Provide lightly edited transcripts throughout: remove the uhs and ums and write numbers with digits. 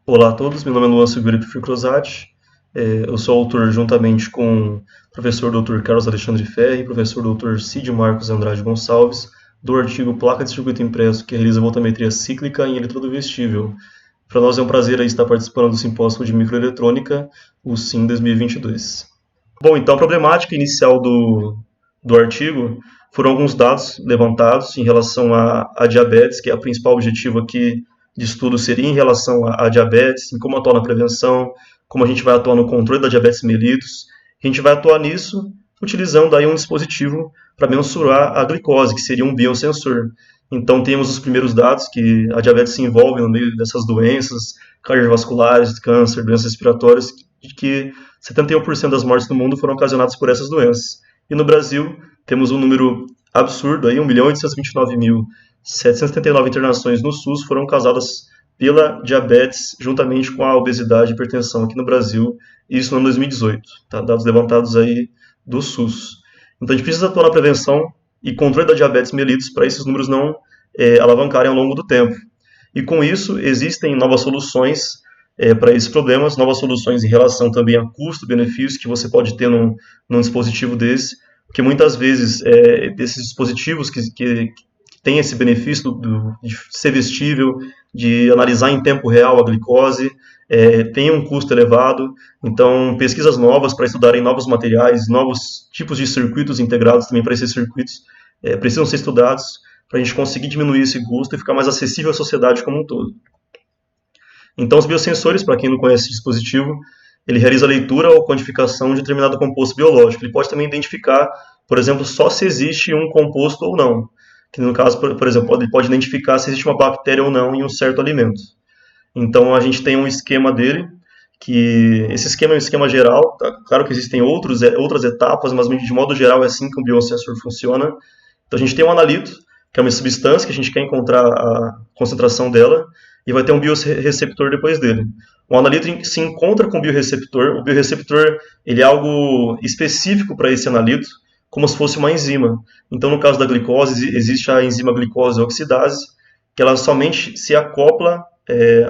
Olá a todos, meu nome é Luan Silveira Fircrosati. Eu sou autor, juntamente com o professor Dr. Carlos Alexandre Ferri e professor Dr. Cid Marcos Andrade Gonçalves, do artigo Placa de Circuito Impresso que realiza voltametria cíclica em eletrodo vestível. Para nós é um prazer aí estar participando do simpósio de microeletrônica, o SIM 2022. Bom, então a problemática inicial do artigo foram alguns dados levantados em relação à diabetes, que é o principal objetivo aqui de estudo seria em relação à diabetes, em como atuar na prevenção, como a gente vai atuar no controle da diabetes mellitus. A gente vai atuar nisso utilizando aí um dispositivo para mensurar a glicose, que seria um biosensor. Então temos os primeiros dados que a diabetes se envolve no meio dessas doenças cardiovasculares, câncer, doenças respiratórias, que 71% das mortes do mundo foram ocasionadas por essas doenças. E no Brasil, temos um número absurdo, aí, 1.829.779 internações no SUS foram causadas pela diabetes, juntamente com a obesidade e hipertensão aqui no Brasil, isso no ano 2018, tá? Dados levantados aí do SUS. Então a gente precisa atuar na prevenção e controle da diabetes mellitus para esses números não alavancarem ao longo do tempo. E com isso, existem novas soluções para esses problemas, novas soluções em relação também a custo-benefício que você pode ter num dispositivo desse, porque muitas vezes desses dispositivos que têm esse benefício de ser vestível, de analisar em tempo real a glicose, tem um custo elevado, então pesquisas novas para estudarem novos materiais, novos tipos de circuitos integrados também para esses circuitos precisam ser estudados para a gente conseguir diminuir esse custo e ficar mais acessível à sociedade como um todo. Então, os biosensores, para quem não conhece esse dispositivo, ele realiza a leitura ou quantificação de determinado composto biológico. Ele pode também identificar, por exemplo, só se existe um composto ou não. Que no caso, por exemplo, ele pode identificar se existe uma bactéria ou não em um certo alimento. Então, a gente tem um esquema dele, que esse esquema é um esquema geral. Tá? Claro que existem outras etapas, mas de modo geral é assim que um biosensor funciona. Então, a gente tem um analito, que é uma substância que a gente quer encontrar a concentração dela, e vai ter um biorreceptor depois dele. O analito se encontra com o biorreceptor. O biorreceptor ele é algo específico para esse analito, como se fosse uma enzima. Então, no caso da glicose, existe a enzima glicose oxidase, que ela somente se acopla,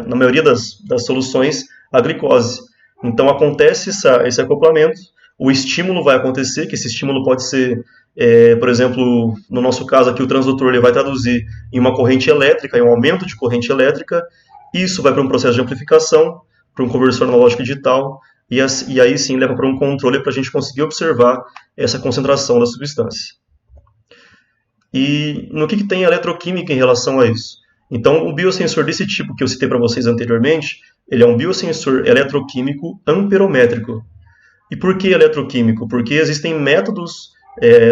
na maioria das soluções, à glicose. Então, acontece esse acoplamento, o estímulo vai acontecer, que esse estímulo pode ser, por exemplo, no nosso caso aqui, o transdutor ele vai traduzir em uma corrente elétrica, em um aumento de corrente elétrica, isso vai para um processo de amplificação, para um conversor analógico digital, e aí sim leva para um controle para a gente conseguir observar essa concentração da substância. E no que tem a eletroquímica em relação a isso? Então, o biosensor desse tipo que eu citei para vocês anteriormente, ele é um biosensor eletroquímico amperométrico. E por que eletroquímico? Porque existem métodos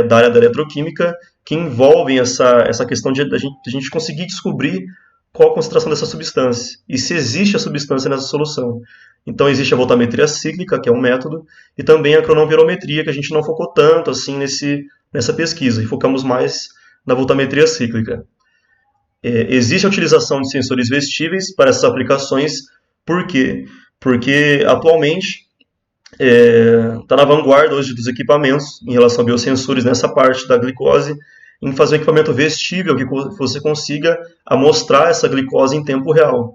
da área da eletroquímica que envolvem essa questão de a gente conseguir descobrir qual a concentração dessa substância e se existe a substância nessa solução. Então existe a voltametria cíclica, que é um método, e também a cronoamperometria, que a gente não focou tanto assim nessa pesquisa, e focamos mais na voltametria cíclica. Existe a utilização de sensores vestíveis para essas aplicações, por quê? Porque atualmente está na vanguarda hoje dos equipamentos em relação a biosensores nessa parte da glicose, em fazer um equipamento vestível que você consiga amostrar essa glicose em tempo real.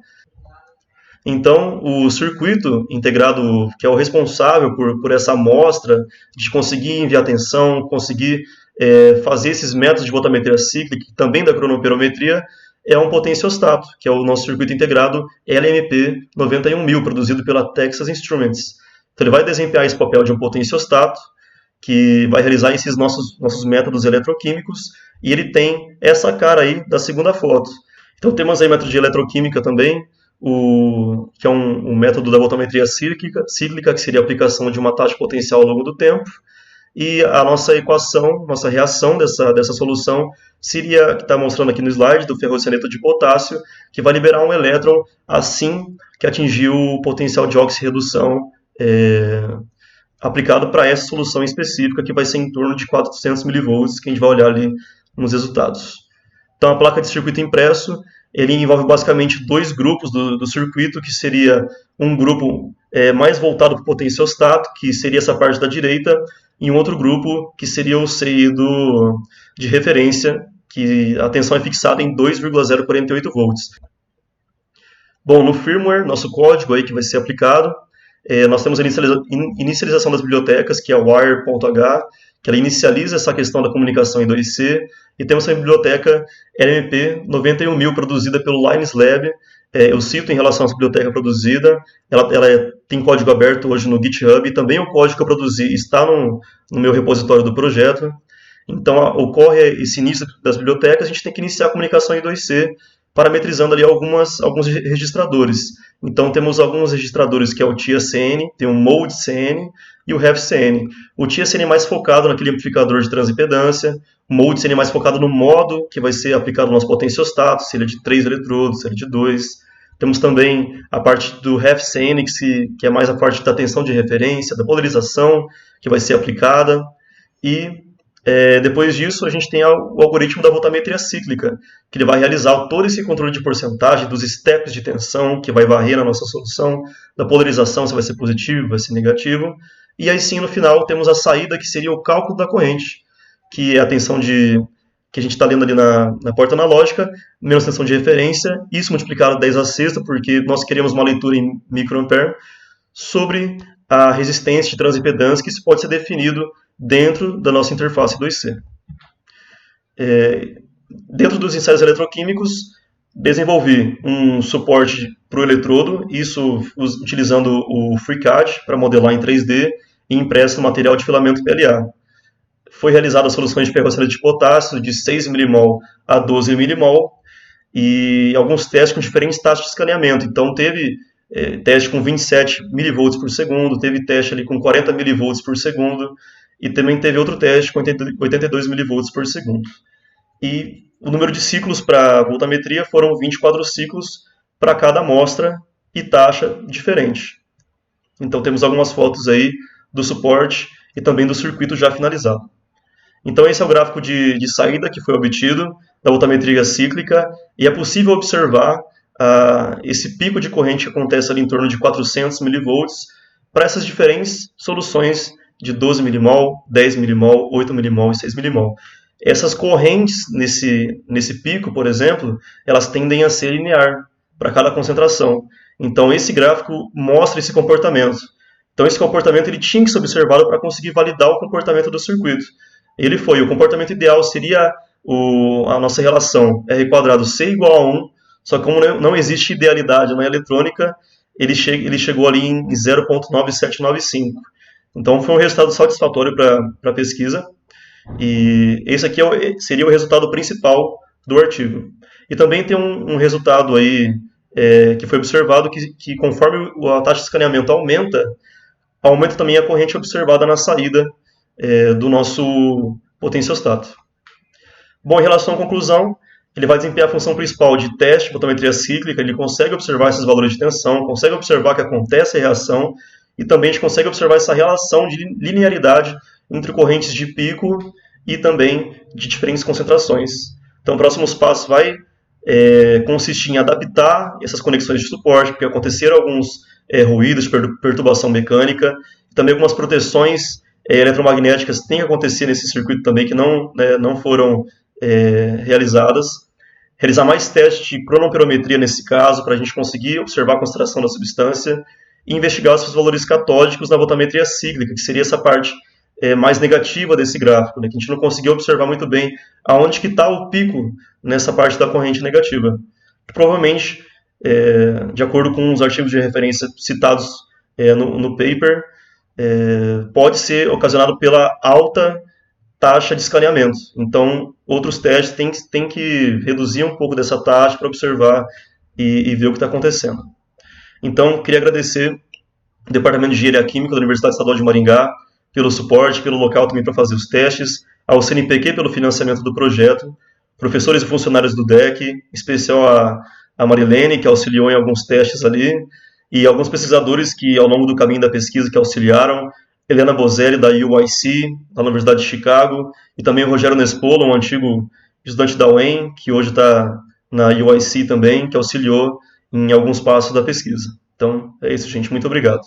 Então, o circuito integrado, que é o responsável por essa amostra, de conseguir enviar tensão, conseguir fazer esses métodos de voltametria cíclica, também da cronoamperometria, é um potenciostato, que é o nosso circuito integrado LMP 91000, produzido pela Texas Instruments. Então, ele vai desempenhar esse papel de um potenciostato, que vai realizar esses nossos métodos eletroquímicos, e ele tem essa cara aí da segunda foto. Então, temos aí método de eletroquímica também, que é um método da voltametria cíclica, que seria a aplicação de uma taxa potencial ao longo do tempo, e a nossa equação, nossa reação dessa solução seria, que está mostrando aqui no slide, do ferrocianeto de potássio, que vai liberar um elétron assim que atingir o potencial de oxirredução aplicado para essa solução específica, que vai ser em torno de 400 milivolts, que a gente vai olhar ali nos resultados. Então, a placa de circuito impresso, ele envolve basicamente dois grupos do circuito, que seria um grupo mais voltado para o potenciostato, que seria essa parte da direita, e um outro grupo que seria o CI de referência, que a tensão é fixada em 2,048 volts. Bom, no firmware, nosso código aí que vai ser aplicado, nós temos a inicialização das bibliotecas, que é o wire.h, que ela inicializa essa questão da comunicação em 2C, e temos a biblioteca LMP 91000 produzida pelo Linus Lab. Eu cito em relação à biblioteca produzida, ela tem código aberto hoje no GitHub, e também o código que eu produzi está no meu repositório do projeto. Então, ocorre esse início das bibliotecas, a gente tem que iniciar a comunicação em 2C, parametrizando ali alguns registradores. Então, temos alguns registradores que é o TIA-CN, tem o MODE-CN e o REF-CN. O TIA-CN é mais focado naquele amplificador de transimpedância, o MODE-CN é mais focado no modo que vai ser aplicado no nosso potenciostato, se ele é de 3 eletrodos, se ele é de 2. Temos também a parte do REF-CN, que é mais a parte da tensão de referência, da polarização, que vai ser aplicada. E depois disso, a gente tem o algoritmo da voltametria cíclica, que ele vai realizar todo esse controle de porcentagem dos steps de tensão, que vai varrer na nossa solução, da polarização, se vai ser positivo, vai ser negativo. E aí sim, no final, temos a saída, que seria o cálculo da corrente, que é a tensão que a gente está lendo ali na porta analógica, menos tensão de referência, isso multiplicado 10 a sexta, porque nós queremos uma leitura em microampere, sobre a resistência de transimpedância, que isso pode ser definido dentro da nossa interface 2C. Dentro dos ensaios eletroquímicos, desenvolvi um suporte para o eletrodo, isso utilizando o FreeCAD para modelar em 3D e impresso no material de filamento PLA. Foi realizada soluções de ferroxilado de potássio de 6 mmol a 12 mmol e alguns testes com diferentes taxas de escaneamento. Então, teve teste com 27 mV por segundo, teve teste ali com 40 mV por segundo, e também teve outro teste com 82 mV por segundo. E o número de ciclos para voltametria foram 24 ciclos para cada amostra e taxa diferente. Então temos algumas fotos aí do suporte e também do circuito já finalizado. Então esse é o gráfico de saída que foi obtido da voltametria cíclica, e é possível observar esse pico de corrente que acontece ali em torno de 400 mV para essas diferentes soluções de 12 mmol, 10 mmol, 8 mmol e 6 mmol. Essas correntes nesse pico, por exemplo, elas tendem a ser linear para cada concentração. Então esse gráfico mostra esse comportamento. Então esse comportamento ele tinha que ser observado para conseguir validar o comportamento do circuito. O comportamento ideal seria a nossa relação R² C igual a 1, só que como não existe idealidade na eletrônica, ele chegou ali em 0.9795. Então foi um resultado satisfatório para a pesquisa, e esse aqui seria o resultado principal do artigo. E também tem um resultado aí que foi observado que conforme a taxa de escaneamento aumenta também a corrente observada na saída do nosso potenciostato. Bom, em relação à conclusão, ele vai desempenhar a função principal de teste de voltametria cíclica, ele consegue observar esses valores de tensão, consegue observar que acontece a reação, e também a gente consegue observar essa relação de linearidade entre correntes de pico e também de diferentes concentrações. Então, o próximo passo vai consistir em adaptar essas conexões de suporte, porque aconteceram alguns ruídos, perturbação mecânica, e também algumas proteções eletromagnéticas têm que acontecer nesse circuito também, que não foram realizadas. Realizar mais testes de cronoamperometria nesse caso, para a gente conseguir observar a concentração da substância, e investigar os valores catódicos na voltametria cíclica, que seria essa parte mais negativa desse gráfico, que a gente não conseguiu observar muito bem aonde que está o pico nessa parte da corrente negativa. Provavelmente, de acordo com os artigos de referência citados no paper, pode ser ocasionado pela alta taxa de escaneamento. Então, outros testes têm que reduzir um pouco dessa taxa para observar e ver o que está acontecendo. Então, queria agradecer o Departamento de Engenharia Química da Universidade Estadual de Maringá pelo suporte, pelo local também para fazer os testes, ao CNPq pelo financiamento do projeto, professores e funcionários do DEC, em especial a Marilene, que auxiliou em alguns testes ali, e alguns pesquisadores que, ao longo do caminho da pesquisa, que auxiliaram, Helena Bozelli, da UIC, da Universidade de Chicago, e também o Rogério Nespolo, um antigo estudante da UEM, que hoje está na UIC também, que auxiliou em alguns passos da pesquisa. Então, é isso, gente. Muito obrigado.